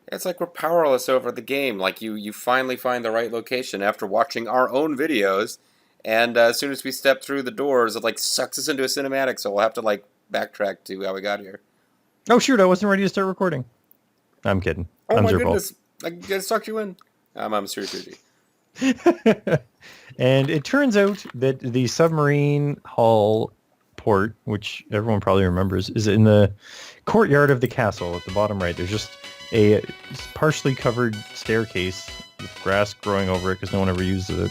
It's like we're powerless over the game. Like you finally find the right location after watching our own videos, and as soon as we step through the doors, it like sucks us into a cinematic. So we'll have to like backtrack to how we got here. Oh shoot, I wasn't ready to start recording. I'm kidding. Oh I'm my Zerpal. goodness! I just sucked you in. I'm Suji. And it turns out that the submarine hull port, which everyone probably remembers, is in the courtyard of the castle at the bottom right. There's just a partially covered staircase with grass growing over it because no one ever uses it.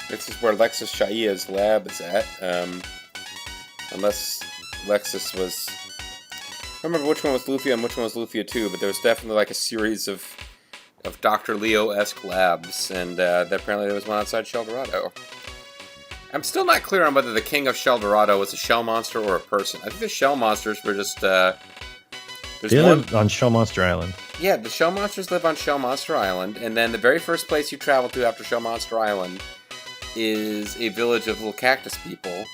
This is where Lexus Shaia's lab is at. Unless Lexus was... I don't remember which one was Lufia and which one was Lufia 2, but there was definitely like a series of Dr. Leo-esque labs, and apparently there was one outside Sheldorado. I'm still not clear on whether the king of Sheldorado was a shell monster or a person. I think the shell monsters were just... they live on Shell Monster Island. Yeah, the shell monsters live on Shell Monster Island, and then the very first place you travel to after Shell Monster Island is a village of little cactus people.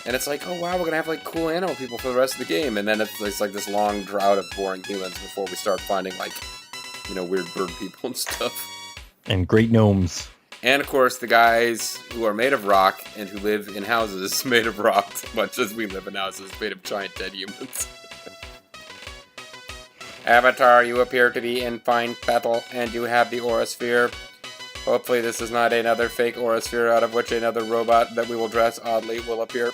And it's like, oh wow, we're gonna have like cool animal people for the rest of the game, and then it's like this long drought of boring humans before we start finding like, weird bird people and stuff. And great gnomes. And of course, the guys who are made of rock and who live in houses made of rock, much as we live in houses made of giant dead humans. Avatar, you appear to be in fine battle, and you have the Aura Sphere. Hopefully this is not another fake Aura Sphere out of which another robot that we will dress oddly will appear.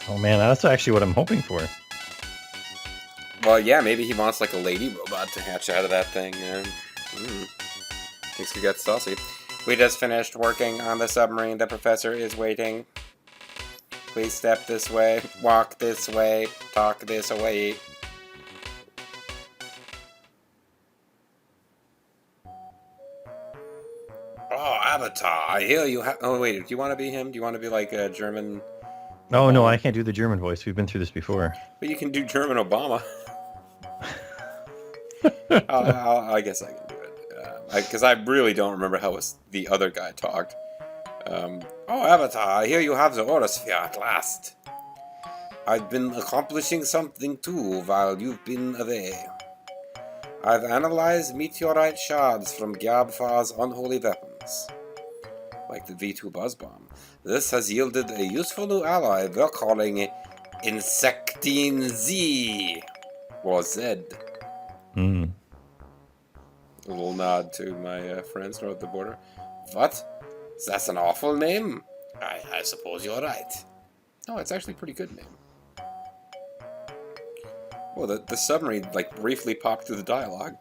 Oh man, that's actually what I'm hoping for. Well, yeah, maybe he wants like a lady robot to hatch out of that thing. Things could get saucy. We just finished working on the submarine. The professor is waiting. Please step this way, walk this way, talk this way. Oh, Avatar, I hear you have... Oh, wait, do you want to be him? Do you want to be like a German... Oh, no, I can't do the German voice. We've been through this before. But you can do German Obama. I guess I can do it. Because I really don't remember how the other guy talked. Oh, Avatar, I hear you have the Aura Sphere at last. I've been accomplishing something too while you've been away. I've analyzed meteorite shards from Gyabfar's unholy weapons, like the V2 Buzz Bomb. This has yielded a useful new ally we're calling Insectine Z, or Z. A little nod to my friends north of the border. What? That's an awful name? I suppose you're right. No, it's actually a pretty good name. Well, the submarine, like, briefly popped through the dialogue.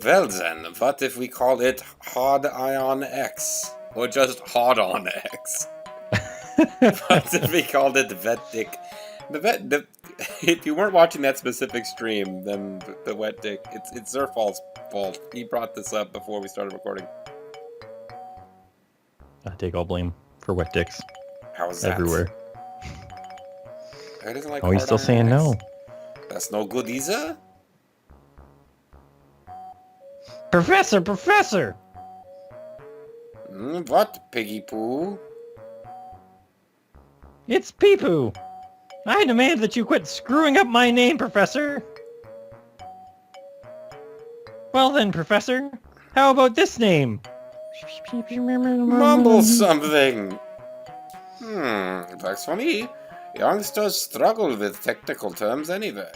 Well then, what if we call it Hard Ion X? Or just Hard On X? What if we called it Wet Dick? If you weren't watching that specific stream, then the Wet Dick, it's Zerfall's fault. He brought this up before we started recording. I take all blame for wet dicks. How's that? Everywhere. He doesn't like he's still saying no. That's no good either? Professor! What, Piggy Poo? It's Pee-Poo! I demand that you quit screwing up my name, Professor! Well then, Professor, how about this name? Mumble something! Works for me. Youngsters struggle with technical terms anyway.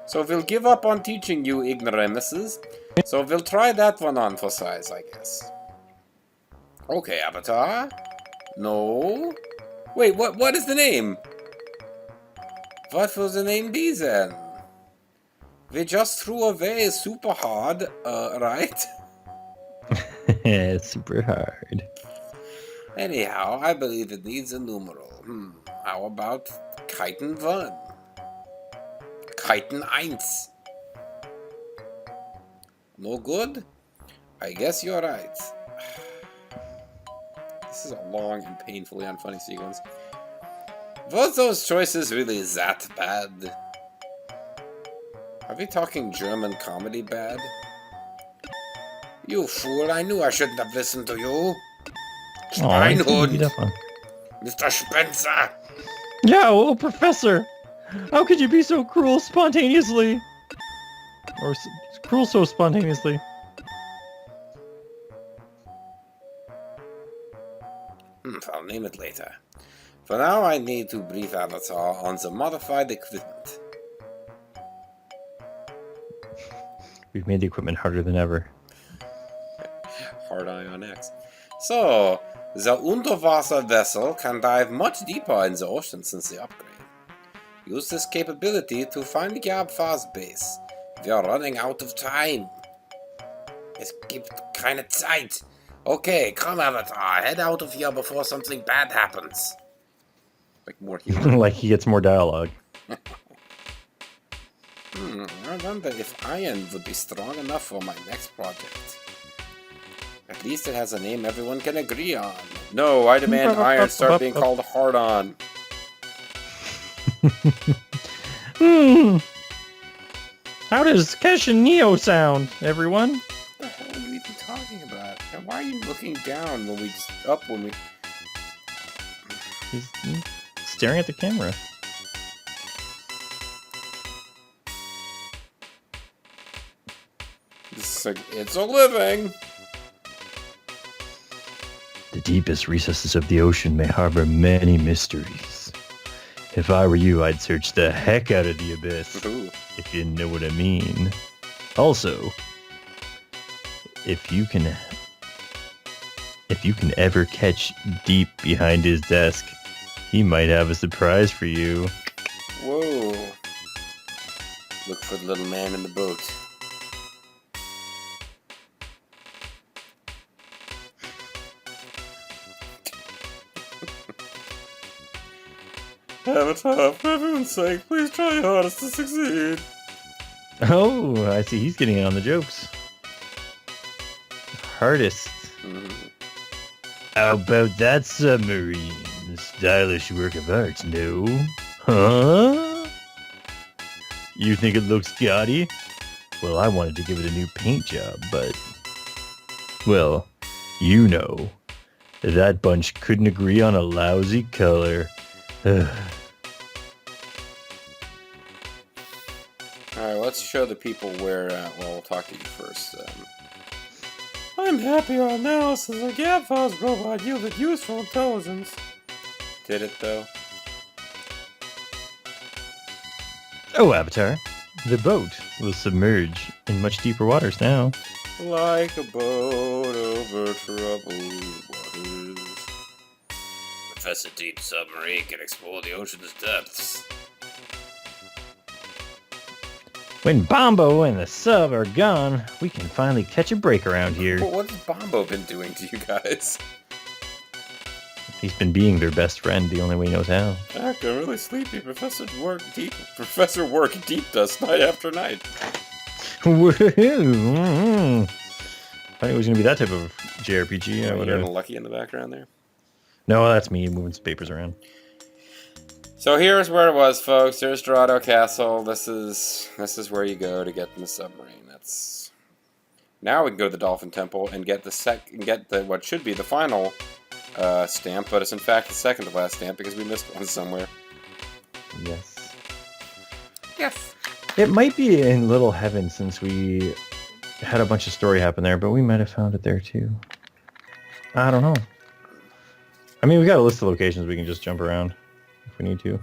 So we'll give up on teaching you ignoramuses. So we'll try that one on for size, I guess. Okay, Avatar. No. Wait, what is the name? What will the name be then? We just threw away super hard, right? It's super hard. Anyhow, I believe it needs a numeral. How about Kiten 1? Kiten 1. No good? I guess you're right. This is a long and painfully unfunny sequence. Were those choices really that bad? Are we talking German comedy bad? You fool, I knew I shouldn't have listened to you. Schweinhund! Mr. Spencer! Yeah, well, Professor! How could you be so cruel spontaneously? Or cruel so spontaneously. I'll name it later. For now, I need to brief Avatar on the modified equipment. We've made the equipment harder than ever. Hard eye on X. So, the underwater vessel can dive much deeper in the ocean since the upgrade. Use this capability to find Gabfar's base. We are running out of time. Es gibt keine Zeit. Okay, come Avatar, head out of here before something bad happens. Like more humor. Like he gets more dialogue. I wonder if iron would be strong enough for my next project. At least it has a name everyone can agree on. No, I demand iron start being called hard on. How does Keshin Neo sound, everyone? What the hell are you even talking about? And why are you looking down when we just up when we... He's staring at the camera. It's a living! The deepest recesses of the ocean may harbor many mysteries. If I were you, I'd search the heck out of the abyss. Ooh. If you know what I mean. Also, if you can ever catch Deep behind his desk, he might have a surprise for you. Whoa. Look for the little man in the boat. Avatar, for everyone's sake, please try your hardest to succeed. Oh, I see. He's getting in on the jokes. Hardest. How about that submarine? A stylish work of art, no? Huh? You think it looks gaudy? Well, I wanted to give it a new paint job, but... Well, you know. That bunch couldn't agree on a lousy color. Alright, let's show the people where, well, we'll talk to you first. I'm happy our analysis of Gabfar's robot yielded useful intelligence. Did it, though? Oh, Avatar. The boat will submerge in much deeper waters now. Like a boat over troubled waters. Professor Deep's submarine can explore the ocean's depths. When Bombo and the sub are gone, we can finally catch a break around here. Well, what's Bombo been doing to you guys? He's been being their best friend the only way he knows how. Heck, I'm really sleepy. Professor work deep does night after night. Woohoo! I thought it was going to be that type of JRPG. Are you hearing Lucky in the background there? No, that's me moving some papers around. So here's where it was, folks. Here's Dorado Castle. This is where you go to get in the submarine. That's now we can go to the Dolphin Temple and get the what should be the final stamp, but it's in fact the second to last stamp because we missed one somewhere. Yes. Yes. It might be in Little Heaven since we had a bunch of story happen there, but we might have found it there too. I don't know. I mean, we got a list of locations we can just jump around if we need to.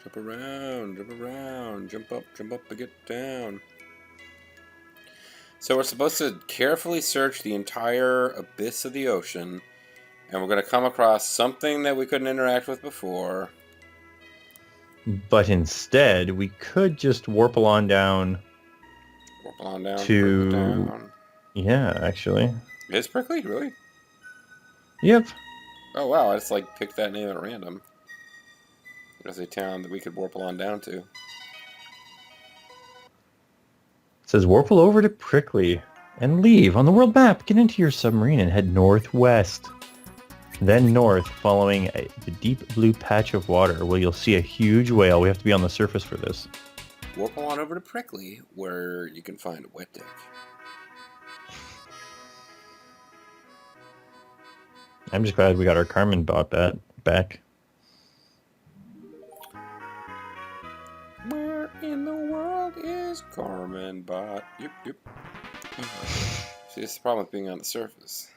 Jump around, jump up, and get down. So we're supposed to carefully search the entire abyss of the ocean, and we're going to come across something that we couldn't interact with before. But instead, we could just warp along down. Warp along down to... down. Yeah, actually. It's prickly, really? Yep. Oh wow, I just like picked that name at random. There's a town that we could warp along down to. It says warple over to Prickly and leave on the world map. Get into your submarine and head northwest. Then north, following the deep blue patch of water where you'll see a huge whale. We have to be on the surface for this. Warp on over to Prickly, where you can find a wet deck. I'm just glad we got our Carmen bot back. Where in the world is Carmen Bot. Yep. See, this is the problem with being on the surface.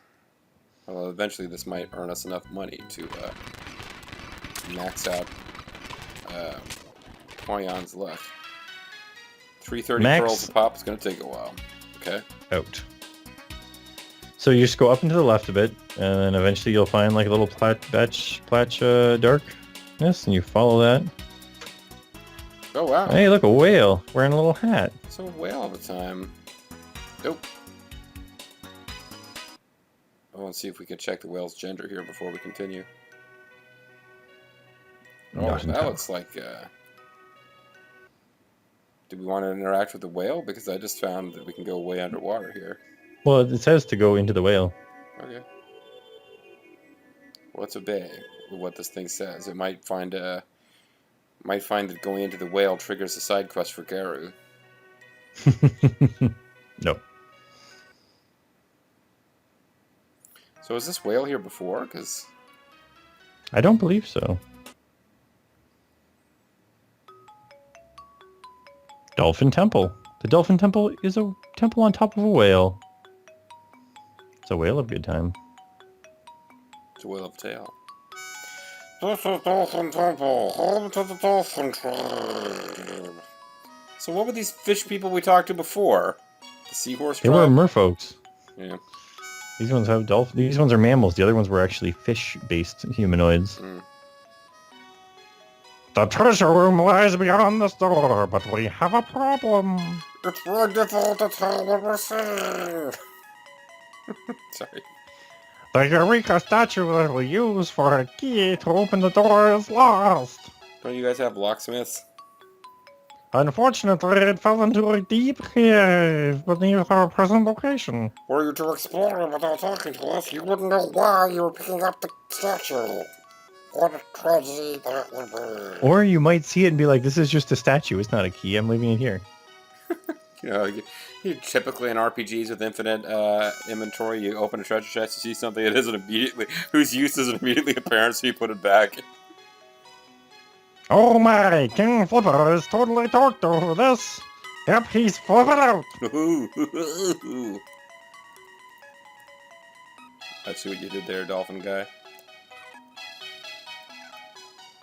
Although eventually this might earn us enough money to max out Poyon's luck. 330 pearls a pop is going to take a while. Okay. Out. So you just go up and to the left a bit, and then eventually you'll find like a little patch darkness, and you follow that. Oh, wow. Hey, look, a whale wearing a little hat. It's a whale all the time. Nope. I want to see if we can check the whale's gender here before we continue. Oh, that looks like... Do we want to interact with the whale? Because I just found that we can go way underwater here. Well, it says to go into the whale. Okay. Well, let's obey what this thing says. It might find that going into the whale triggers a side quest for Garu. No. So was this whale here before? Because I don't believe so. Dolphin Temple. The Dolphin Temple is a temple on top of a whale. It's a whale of good time. It's a whale of tail. This is Dolphin Temple, home to the Dolphin Tribe. So what were these fish people we talked to before? The seahorse tribe? They were merfolks. Yeah. These ones have dolphins. These ones are mammals. The other ones were actually fish-based humanoids. Mm. The treasure room lies beyond this door, but we have a problem. It's very difficult to tell what we're saying. Sorry. The Eureka statue that we use for a key to open the door is lost. Don't you guys have locksmiths? Unfortunately, it fell into a deep cave beneath our present location. Were you to explore it without talking to us, you wouldn't know why you were picking up the statue. What a tragedy that would be. Or you might see it and be like, this is just a statue, it's not a key, I'm leaving it here. You know, you typically in RPGs with infinite inventory, you open a treasure chest, you see something that isn't immediately, whose use isn't immediately apparent, so you put it back. Oh my, King Flipper is totally torqued over this. Yep, he's flipping out. I see what you did there, dolphin guy.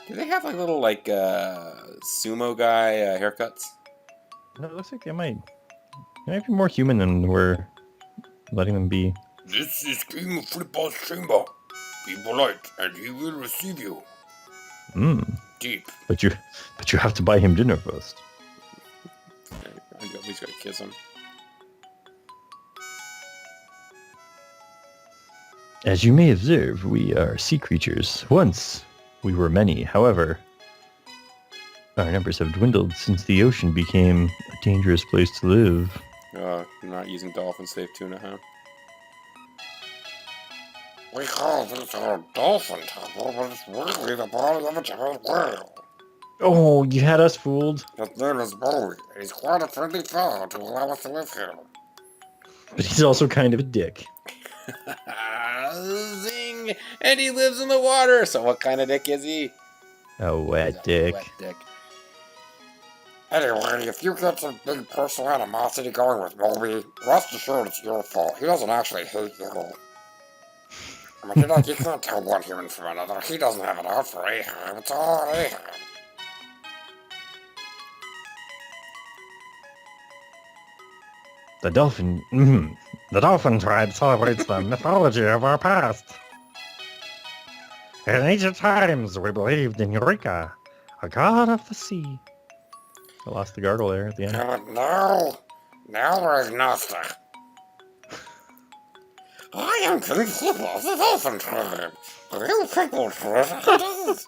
Do they have like little like sumo guy haircuts? No, it looks like they might be more human than we're letting them be. This is King Flipper's chamber. Be polite, and he will receive you. Deep. But you have to buy him dinner first. I at least gotta kiss him. As you may observe, we are sea creatures. Once we were many. However, our numbers have dwindled since the ocean became a dangerous place to live. You're not using dolphin-safe tuna, huh? We call this our dolphin temple, but it's really the body of a giant whale. Oh, you had us fooled. His name is Bowie. He's quite a friendly fellow to allow us to live here. But he's also kind of a dick. Zing! And he lives in the water! So what kind of dick is he? A wet dick. Wet dick. Anyway, if you get some big personal animosity going with Moby, rest assured it's your fault. He doesn't actually hate you. I mean, you can't tell one human from another. He doesn't have it out for Ahab. It's all Ahab. The dolphin tribe celebrates the mythology of our past. In ancient times, we believed in Eureka, a god of the sea. I lost the gargle there at the end. Now we're agnostic. I am King Flipper of the Dolphin Tribe. You people treasure this.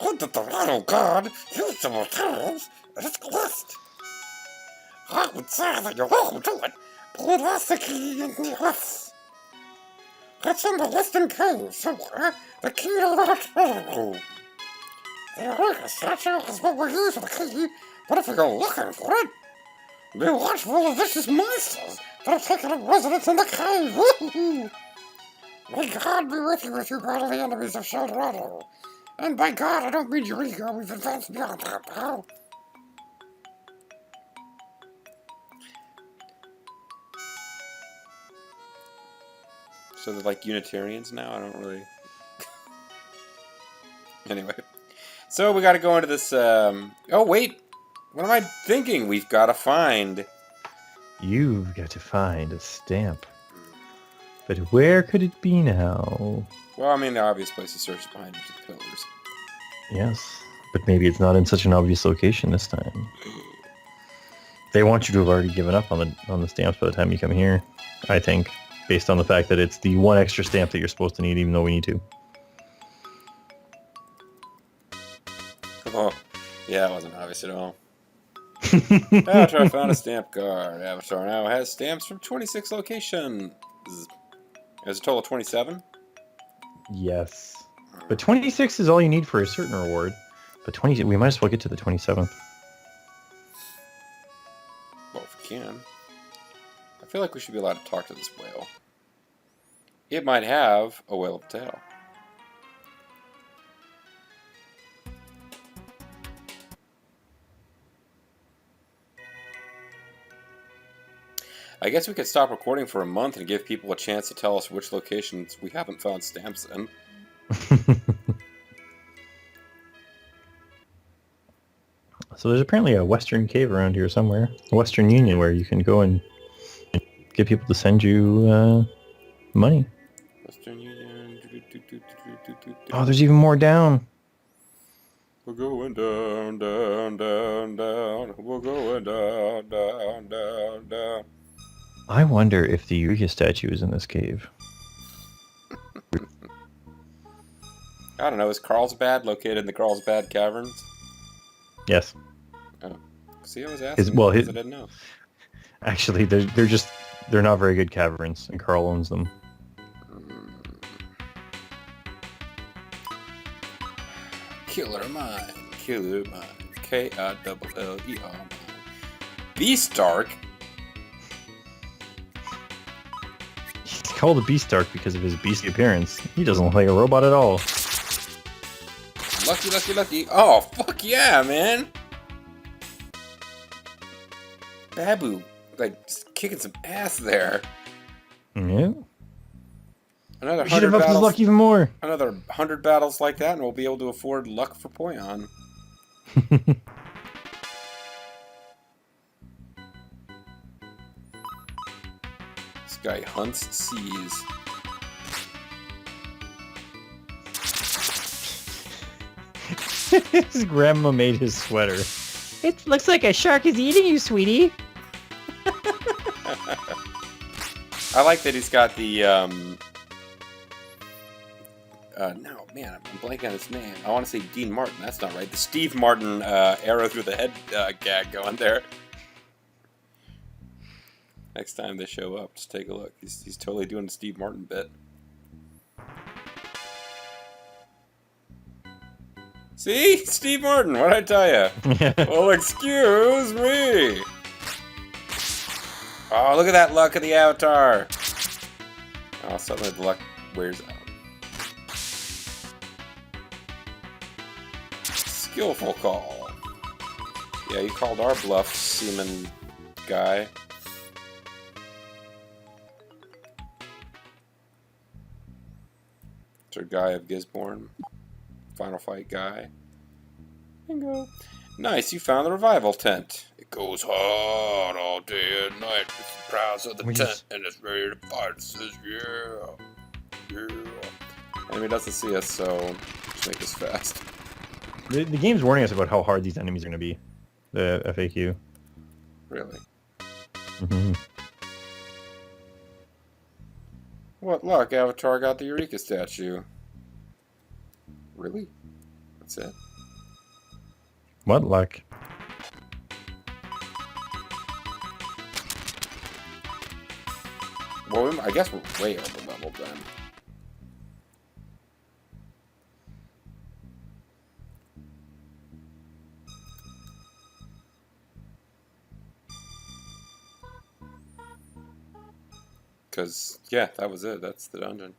Good that the royal god used some materials in its quest. I would say that you're welcome to it, but we lost the key in the earth. It's in the western cave somewhere, the key to the treasure room. The Eureka statue is what we use for the key, but if you go looking for it, be watchful of vicious monsters that have taken up residence in the cave. Woo-hoo! May God be with you as you battle the enemies of Sheldorado. And by God, I don't mean Eureka. We've advanced beyond that now. So they're like Unitarians now? I don't really... Anyway. So we gotta go into this, Oh, wait! What am I thinking? We've gotta find... You've got to find a stamp. But where could it be now? Well, I mean, the obvious place to search is behind the pillars. Yes, but maybe it's not in such an obvious location this time. They want you to have already given up on the stamps by the time you come here, I think, based on the fact that it's the one extra stamp that you're supposed to need, even though we need to. Oh, yeah, it wasn't obvious at all. Avatar found a stamp card. Avatar now has stamps from 26 locations. There's a total of 27? Yes. But 26 is all you need for a certain reward. But 20, we might as well get to the 27th. Well, if we can. I feel like we should be allowed to talk to this whale. It might have a whale of tail. I guess we could stop recording for a month and give people a chance to tell us which locations we haven't found stamps in. So there's apparently a Western cave around here somewhere. A Western Union where you can go and get people to send you money. Western Union. Oh, there's even more down. We're going down, down, down, down. We're going down, down, down, down. I wonder if the Eureka statue is in this cave. I don't know. Is Carlsbad located in the Carlsbad Caverns? Yes. Oh. See, I was asking Well, because I didn't know. Actually, they're not very good caverns, and Carl owns them. Killer Mine. Killer Mine. K-I-double-L-E-R. Beastark? He's called a Beastark because of his beastly appearance. He doesn't look like a robot at all. Lucky, lucky, lucky. Oh, fuck yeah, man! Babu. Like, just kicking some ass there. Yeah. Another We should 100 have upped his battles. luck even more. Another 100 battles like that, and we'll be able to afford luck for point on. This guy hunts seas. His grandma made his sweater. It looks like a shark is eating you, sweetie. I like that he's got the, no, man, I'm blanking on his name. I want to say Dean Martin. That's not right. The Steve Martin, arrow through the head gag going there. Next time they show up, just take a look. He's totally doing the Steve Martin bit. See? Steve Martin, what'd I tell you? Well, excuse me. Oh, look at that luck of the Avatar. Oh, suddenly the luck wears out. Skillful call. Yeah, you called our bluff, seaman guy. It's our guy of Gisborne. Final fight guy. Bingo. Nice, you found the revival tent. It goes hard all day and night. It's the prize of the tent and it's ready to fight. It says, yeah. Yeah. Enemy doesn't see us, so just make this fast. The game's warning us about how hard these enemies are going to be. The FAQ. Really? Mm-hmm. What luck, Avatar got the Eureka statue. Really? That's it? What luck? Well, I guess we're way over leveled then. Because, yeah, that was it. That's the dungeon.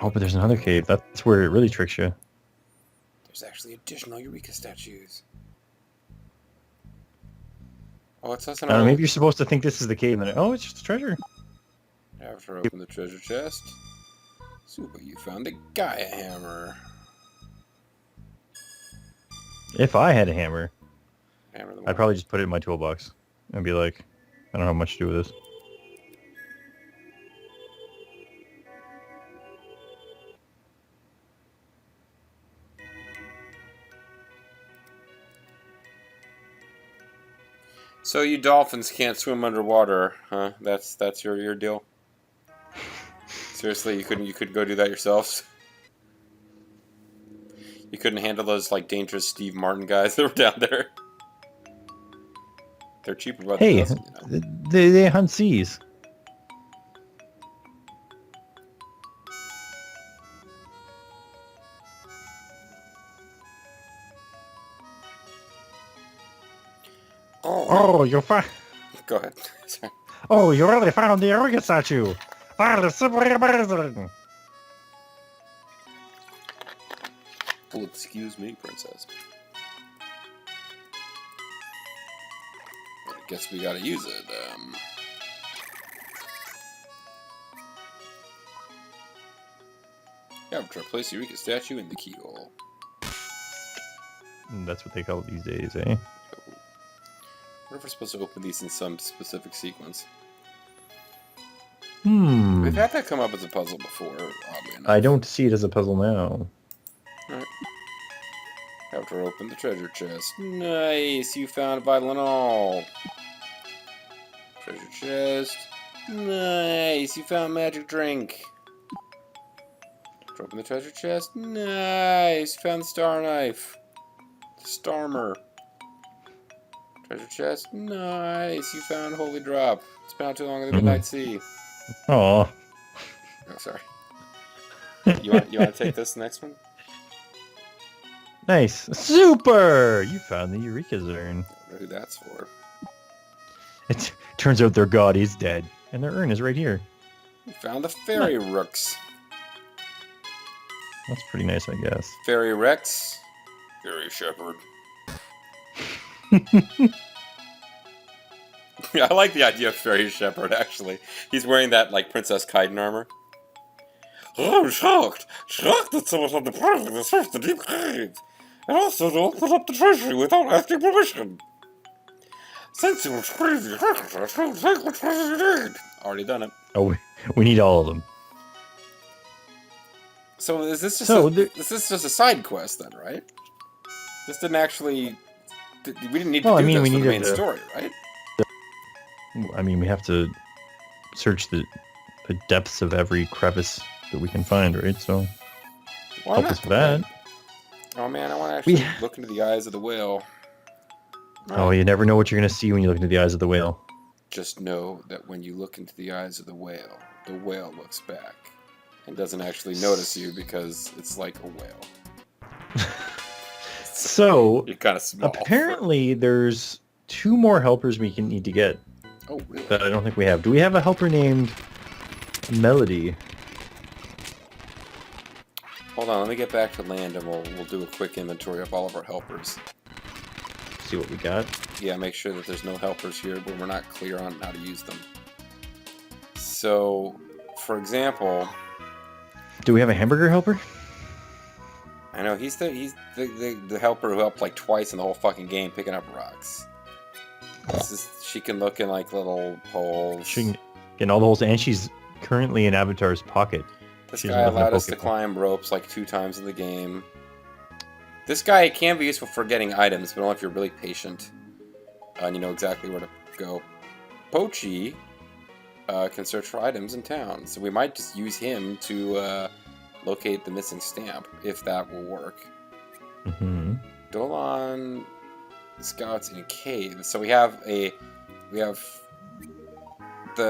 Oh, but there's another cave. That's where it really tricks you. There's actually additional Eureka statues. Oh, it's us I don't know, maybe you're supposed to think this is the cave, and then, oh, it's just a treasure. After open the treasure chest. Super, you found the Gaia hammer. If I had a hammer, Hammer the I'd probably just put it in my toolbox and be like, I don't have much to do with this. So you dolphins can't swim underwater, huh? That's your deal. Seriously, you couldn't go do that yourselves. You couldn't handle those like dangerous Steve Martin guys that were down there. They're cheaper by the Hey, dozen, you know? they hunt seas. Oh, you found. Go ahead. Sorry. Oh, you really found the Eureka statue. That is super amazing. Well, excuse me, princess. I guess we gotta use it. Yeah, try to place Eureka statue in the keyhole. That's what they call it these days, eh? I wonder if we're supposed to open these in some specific sequence. We've had that come up as a puzzle before, oddly enough. I don't see it as a puzzle now. Alright. After open the treasure chest. Nice, you found vital and all. Treasure chest. Nice, you found magic drink. After open the treasure chest. Nice, you found the star knife. The Starmer. Treasure chest. Nice, you found holy drop. It's been out too long in the midnight sea. Oh. Oh, sorry. You want to take this next one? Nice. Super! You found the Eureka urn. I don't know who that's for. It turns out their god is dead, and their urn is right here. You found the fairy rooks. That's pretty nice, I guess. Fairy Rex. Fairy Shepherd. I like the idea of Fairy Shepherd, actually. He's wearing that, like, Princess Kaiden armor. Oh, I'm shocked. Shocked that someone had the power to search the deep cave. And also to open up the treasury without asking permission. Since it was crazy, I should take what treasure you need. Already done it. Oh, we need all of them. So is this just this is just a side quest then, right? This didn't actually... We didn't need to do this for the main story, right? I mean, we have to search the depths of every crevice that we can find, right? So, help us with that. Oh man, I want to actually look into the eyes of the whale. Oh, you never know what you're going to see when you look into the eyes of the whale. Just know that when you look into the eyes of the whale looks back and doesn't actually notice you because it's like a whale. So, you're kind of small. Apparently, there's 2 more helpers we need to get. Oh, really? That I don't think we have. Do we have a helper named Melody? Hold on, let me get back to land and we'll do a quick inventory of all of our helpers. See what we got. Yeah, make sure that there's no helpers here where we're not clear on how to use them. So, for example... Do we have a hamburger helper? I know, he's the helper who helped like twice in the whole fucking game picking up rocks. She can look in like little holes. She can get in all the holes, and she's currently in Avatar's pocket. This guy allowed us to climb ropes like 2 times in the game. This guy can be useful for getting items, but only if you're really patient. And you know exactly where to go. Pochi can search for items in town, so we might just use him to locate the missing stamp, if that will work. Mm-hmm. Dolan scouts in a cave. So we have the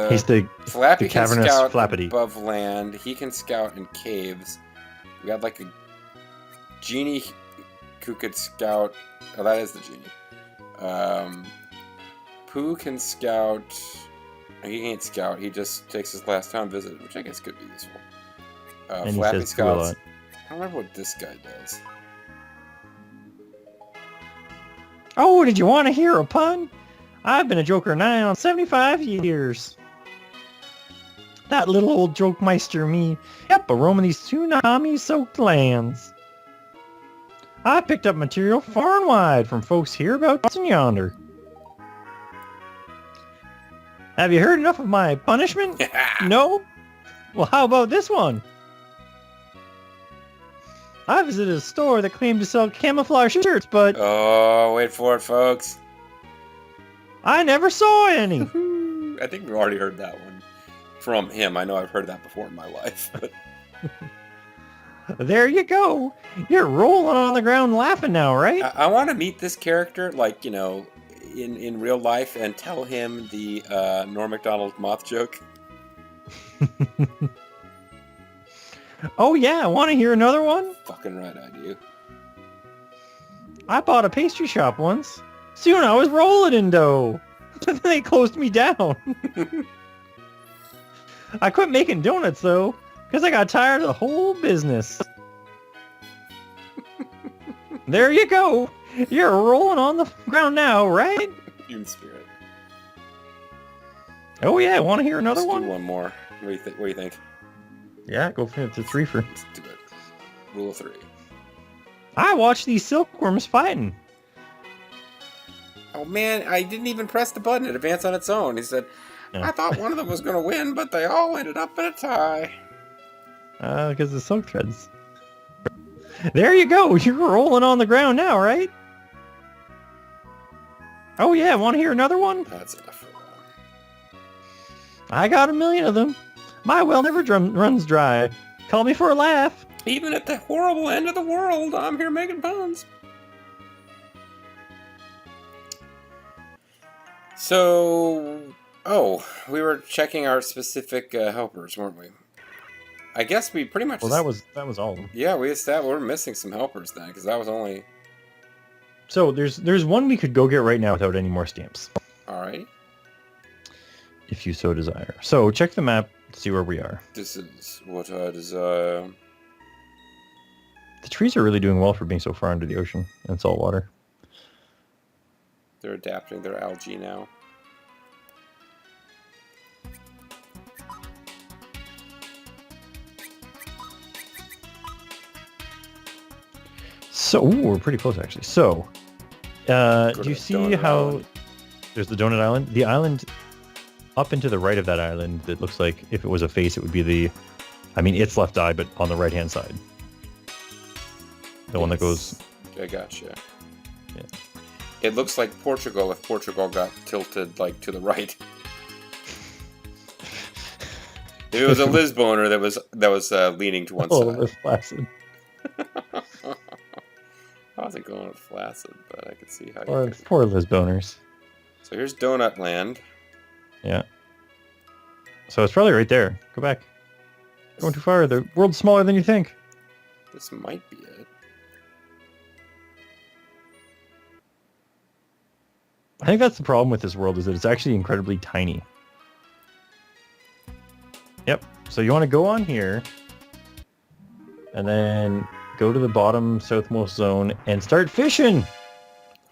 He's the Flappy cavernous can scout Flappity. above land. He can scout in caves. We got like a genie who could scout. Oh, that is the genie. Pooh can scout. He can't scout. He just takes his last town visit, which I guess could be useful. And he Flappy says poo a Scouts. lot. I don't remember what this guy does. Oh, did you want to hear a pun? I've been a Joker 9 on 75 years. That little old joke meister me. Yep, a roaming these tsunami-soaked lands. I picked up material far and wide from folks hereabouts and yonder. Have you heard enough of my punishment? No? Well, how about this one? I visited a store that claimed to sell camouflage shirts, but Oh, wait for it, folks. I never saw any. I think we've already heard that one from him. I know I've heard that before in my life. But There you go. You're rolling on the ground laughing now, right? I want to meet this character, like, you know, in real life and tell him the Norm Macdonald moth joke. Oh yeah, want to hear another one? Fucking right, I do. I bought a pastry shop once. Soon I was rolling in dough. Then they closed me down. I quit making donuts though, because I got tired of the whole business. There you go. You're rolling on the ground now, right? In spirit. Oh yeah, want to hear another Let's one? do one more. What do you think? Yeah, go for it. It's a threefer. Let's do it. Rule of 3. I watched these silkworms fighting. Oh man, I didn't even press the button. It advanced on its own. He said, Yeah. I thought one of them was going to win, but they all ended up in a tie. Because the silk threads. There you go. You're rolling on the ground now, right? Oh yeah, want to hear another one? That's enough for one. I got a million of them. My well never runs dry. Call me for a laugh. Even at the horrible end of the world, I'm here making puns. So, we were checking our specific helpers, weren't we? I guess we pretty much. Well, that was all of them. Yeah, we're missing some helpers then, because that was only. So there's one we could go get right now without any more stamps, Alright. if you so desire. So check the map to see where we are. This is what I desire. The trees are really doing well for being so far under the ocean and salt water. They're adapting their algae now. So ooh, we're pretty close actually. So, do you to see Donut how Island. there's the Donut Island? The island up and to the right of that island that looks like if it was a face, it would be its left eye, but on the right hand side. The one that goes. I gotcha. Yeah. It looks like Portugal if Portugal got tilted like to the right. If it was a Lisboner that was leaning to one Oh, side. that's flaccid. I wasn't going with flaccid, but I could see how Poor, you. poor Lisboners. So here's Donut Land. Yeah. So it's probably right there. Go back. Going too far. The world's smaller than you think. This might be it. I think that's the problem with this world is that it's actually incredibly tiny. Yep. So you want to go on here and then go to the bottom southmost zone and start fishing.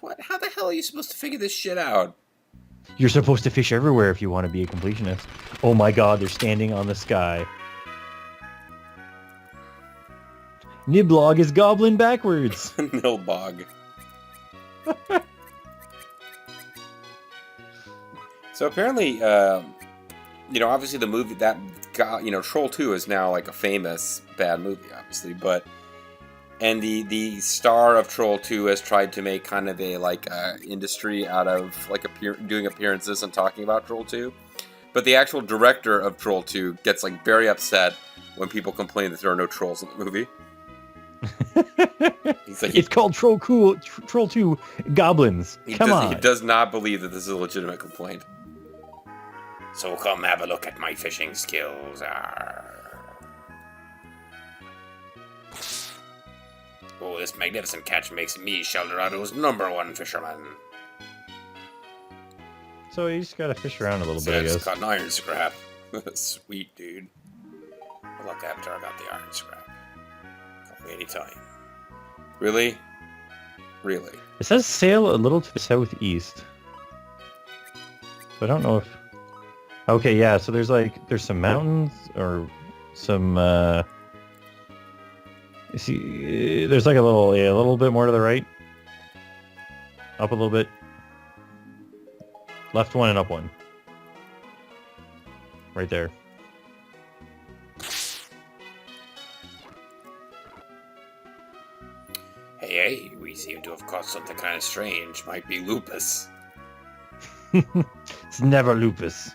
What? How the hell are you supposed to figure this shit out? You're supposed to fish everywhere if you want to be a completionist. Oh my god, they're standing on the sky. Niblog is goblin backwards. Nilbog. So apparently, obviously the movie that got, Troll 2 is now like a famous bad movie, obviously, but and the star of Troll 2 has tried to make kind of a industry out of like doing appearances and talking about Troll 2, but the actual director of Troll 2 gets like very upset when people complain that there are no trolls in the movie. He's like, It's called Troll 2 Goblins. Come on. He does not believe that this is a legitimate complaint. So come have a look at my fishing skills. Oh, this magnificent catch makes me Sheldorado's #1 fisherman. So you just gotta fish around a little bit, I Just guess. caught an iron scrap. Sweet, dude. Look, Avatar got the iron scrap. Call me anytime. Really? Really? It says sail a little to the southeast. So I don't know if... Okay, yeah, so there's some mountains or some... You see, there's like a little bit more to the right. Up a little bit. Left one and up one. Right there. Hey, we seem to have caught something kind of strange. Might be lupus. It's never lupus.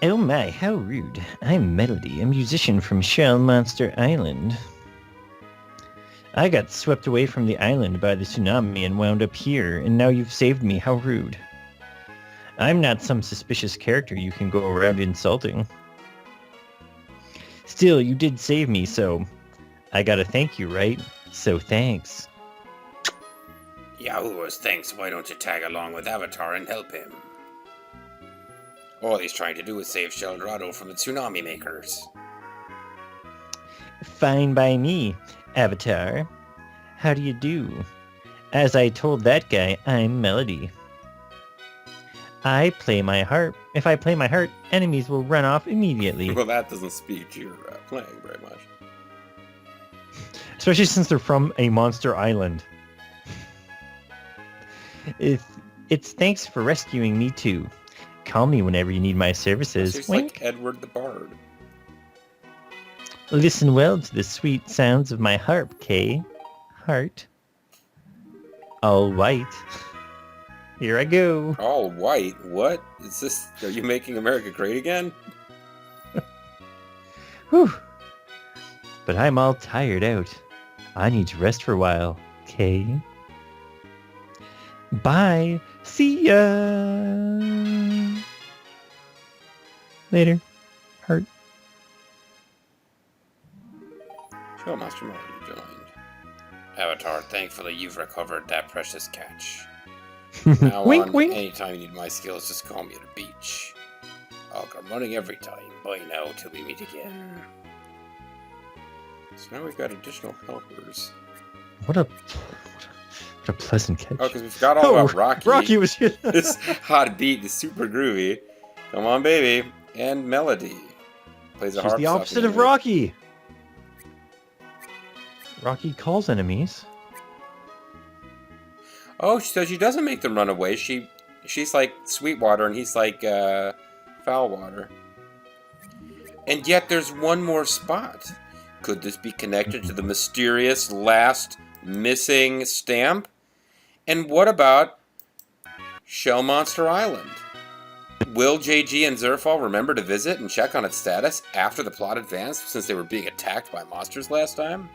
Oh my, how rude. I'm Melody, a musician from Shell Monster Island. I got swept away from the island by the tsunami and wound up here, and now you've saved me. How rude. I'm not some suspicious character you can go around insulting. Still, you did save me, so I gotta thank you, right? So thanks. Yahuwah's thanks. Why don't you tag along with Avatar and help him? All he's trying to do is save Sheldorado from the tsunami makers. Fine by me, Avatar. How do you do? As I told that guy, I'm Melody. I play my harp. If I play my harp, enemies will run off immediately. Well, that doesn't speak to your playing very much. Especially since they're from a monster island. It's thanks for rescuing me too. Call me whenever you need my services. She's Wink. like Edward the Bard. Listen well to the sweet sounds of my harp, Kay. Heart. All white. Here I go. All white? What? Is this... Are you making America great again? Whew. But I'm all tired out. I need to rest for a while, Kay. Bye. See ya. Later. Heart. Show Master Melody joined. Avatar, thankfully you've recovered that precious catch. Now Wink, on, wink. anytime you need my skills, just call me at the beach. I'll come running every time. Bye now till we meet again. So now we've got additional helpers. What a pleasant catch. Oh, because we forgot all about Rocky. Rocky was here. This hot beat is super groovy. Come on, baby. And Melody. Plays a She's harp. the opposite of Rocky. Rocky calls enemies. Oh, so she doesn't make them run away. She's like Sweetwater and he's like Foulwater. And yet there's one more spot. Could this be connected to the mysterious last missing stamp? And what about Shell Monster Island? Will JG and Zerfall remember to visit and check on its status after the plot advanced since they were being attacked by monsters last time?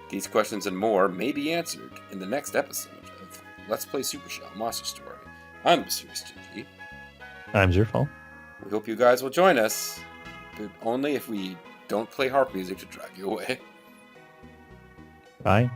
These questions and more may be answered in the next episode of Let's Play Super Shell Monster Story. I'm Mysterious JG. I'm Zerfall. We hope you guys will join us, but only if we don't play harp music to drive you away. Bye.